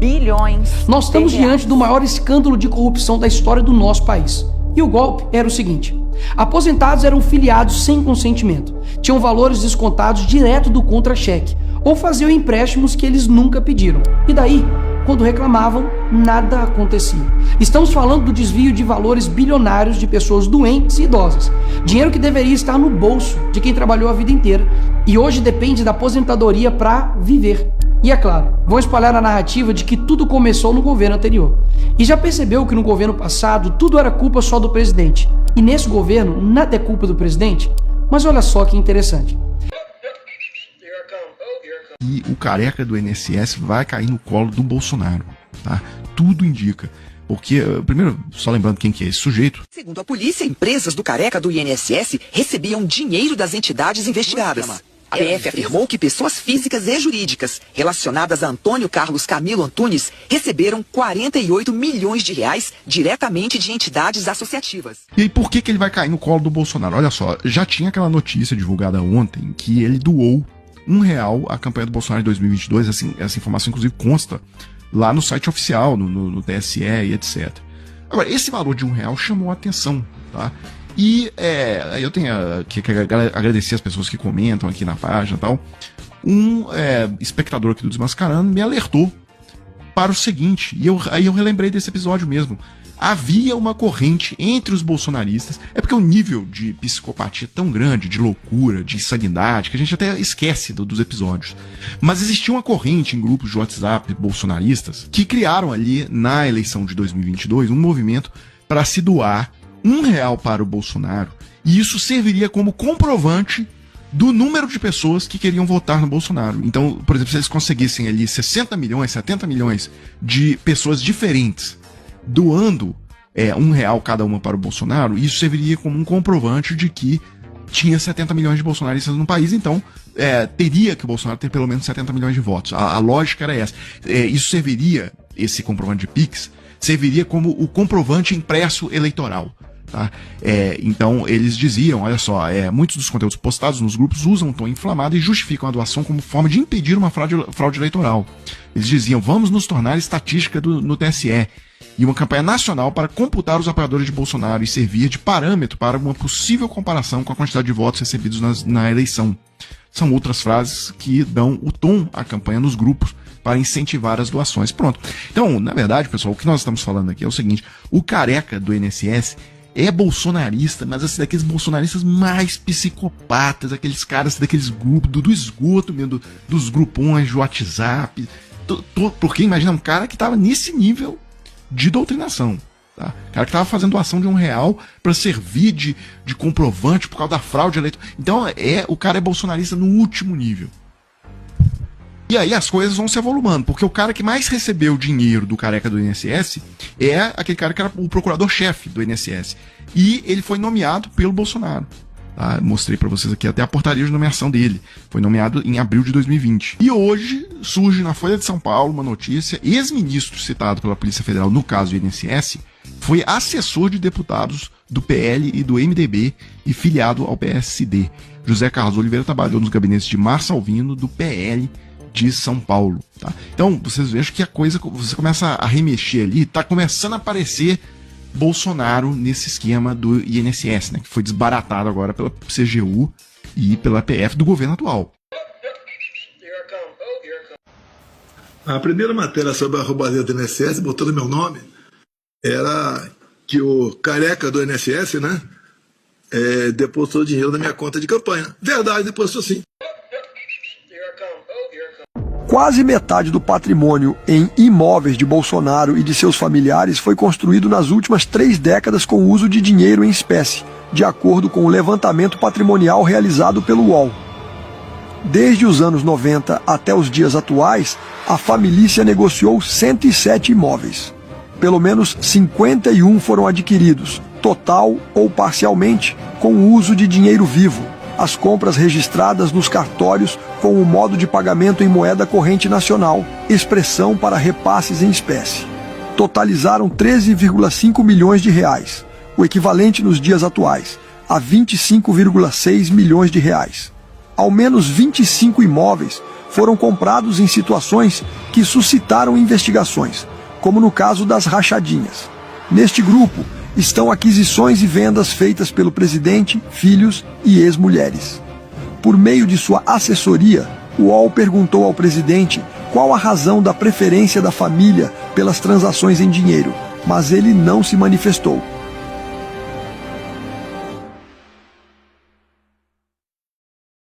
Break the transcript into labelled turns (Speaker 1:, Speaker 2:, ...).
Speaker 1: bilhões.
Speaker 2: Nós estamos
Speaker 1: de reais.
Speaker 2: diante do maior escândalo de corrupção da história do nosso país. E o golpe era o seguinte: aposentados eram filiados sem consentimento, tinham valores descontados direto do contra-cheque, ou faziam empréstimos que eles nunca pediram. E daí, quando reclamavam, nada acontecia. Estamos falando do desvio de valores bilionários de pessoas doentes e idosas. Dinheiro que deveria estar no bolso de quem trabalhou a vida inteira e hoje depende da aposentadoria para viver. E é claro, vão espalhar a narrativa de que tudo começou no governo anterior. E já percebeu que no governo passado tudo era culpa só do presidente. E nesse governo nada é culpa do presidente? Mas olha só que interessante.
Speaker 3: E o careca do INSS vai cair no colo do Bolsonaro, tá? Tudo indica. Porque, primeiro, só lembrando quem que é esse sujeito.
Speaker 4: Segundo a polícia, empresas do careca do INSS recebiam dinheiro das entidades investigadas. A PF afirmou que pessoas físicas e jurídicas relacionadas a Antônio Carlos Camilo Antunes receberam 48 milhões de reais diretamente de entidades associativas.
Speaker 3: E aí, por que ele vai cair no colo do Bolsonaro? Olha só, já tinha aquela notícia divulgada ontem que ele doou R$1 à campanha do Bolsonaro em 2022, assim, essa informação inclusive consta lá no site oficial, no TSE e etc. Agora, esse valor de R$1 chamou a atenção, tá? E eu tenho que agradecer as pessoas que comentam aqui na página e tal. Um espectador aqui do Desmascarando me alertou para o seguinte, e aí eu relembrei desse episódio mesmo. Havia uma corrente entre os bolsonaristas, é porque o nível de psicopatia é tão grande, de loucura, de insanidade, que a gente até esquece dos episódios. Mas existia uma corrente em grupos de WhatsApp bolsonaristas que criaram ali, na eleição de 2022, um movimento para se doar R$1 para o Bolsonaro, e isso serviria como comprovante do número de pessoas que queriam votar no Bolsonaro. Então, por exemplo, se eles conseguissem ali 60 milhões, 70 milhões de pessoas diferentes doando R$1 cada uma para o Bolsonaro, isso serviria como um comprovante de que tinha 70 milhões de bolsonaristas no país, então teria que o Bolsonaro ter pelo menos 70 milhões de votos. A lógica era essa. Isso serviria, esse comprovante de Pix, serviria como o comprovante impresso eleitoral. Tá? Então eles diziam, olha só, muitos dos conteúdos postados nos grupos usam um tom inflamado e justificam a doação como forma de impedir uma fraude eleitoral. Eles diziam, vamos nos tornar estatística no TSE, e uma campanha nacional para computar os apoiadores de Bolsonaro e servir de parâmetro para uma possível comparação com a quantidade de votos recebidos na eleição. São outras frases que dão o tom à campanha nos grupos para incentivar as doações. Pronto. Então, na verdade, pessoal, o que nós estamos falando aqui é o seguinte: o careca do INSS é bolsonarista, mas assim, daqueles bolsonaristas mais psicopatas, aqueles caras daqueles grupos, do esgoto mesmo, dos grupões de WhatsApp. Porque imagina um cara que estava nesse nível de doutrinação. Tá? O cara que estava fazendo doação de R$1 para servir de comprovante por causa da fraude eleitoral. Então o cara é bolsonarista no último nível. E aí as coisas vão se avolumando, porque o cara que mais recebeu dinheiro do careca do INSS é aquele cara que era o procurador-chefe do INSS. E ele foi nomeado pelo Bolsonaro. Tá? Mostrei para vocês aqui até a portaria de nomeação dele. Foi nomeado em abril de 2020. E hoje surge na Folha de São Paulo uma notícia: ex-ministro citado pela Polícia Federal no caso do INSS foi assessor de deputados do PL e do MDB e filiado ao PSD. José Carlos Oliveira trabalhou nos gabinetes de Márcio Alvino, do PL de São Paulo. Tá? Então, vocês vejam que a coisa, você começa a remexer ali, tá começando a aparecer Bolsonaro nesse esquema do INSS, né, que foi desbaratado agora pela CGU e pela PF do governo atual.
Speaker 5: A primeira matéria sobre a roubalheira do INSS, botando meu nome, era que o careca do INSS, né, depositou dinheiro na minha conta de campanha. Verdade, depositou sim.
Speaker 6: Quase metade do patrimônio em imóveis de Bolsonaro e de seus familiares foi construído nas últimas 3 décadas com o uso de dinheiro em espécie, de acordo com o levantamento patrimonial realizado pelo UOL. Desde os anos 90 até os dias atuais, a família negociou 107 imóveis. Pelo menos 51 foram adquiridos, total ou parcialmente, com o uso de dinheiro vivo. As compras registradas nos cartórios com o modo de pagamento em moeda corrente nacional, expressão para repasses em espécie. Totalizaram 13,5 milhões de reais, o equivalente nos dias atuais a 25,6 milhões de reais. Ao menos 25 imóveis foram comprados em situações que suscitaram investigações, como no caso das rachadinhas. Neste grupo estão aquisições e vendas feitas pelo presidente, filhos e ex-mulheres. Por meio de sua assessoria, o UOL perguntou ao presidente qual a razão da preferência da família pelas transações em dinheiro, mas ele não se manifestou.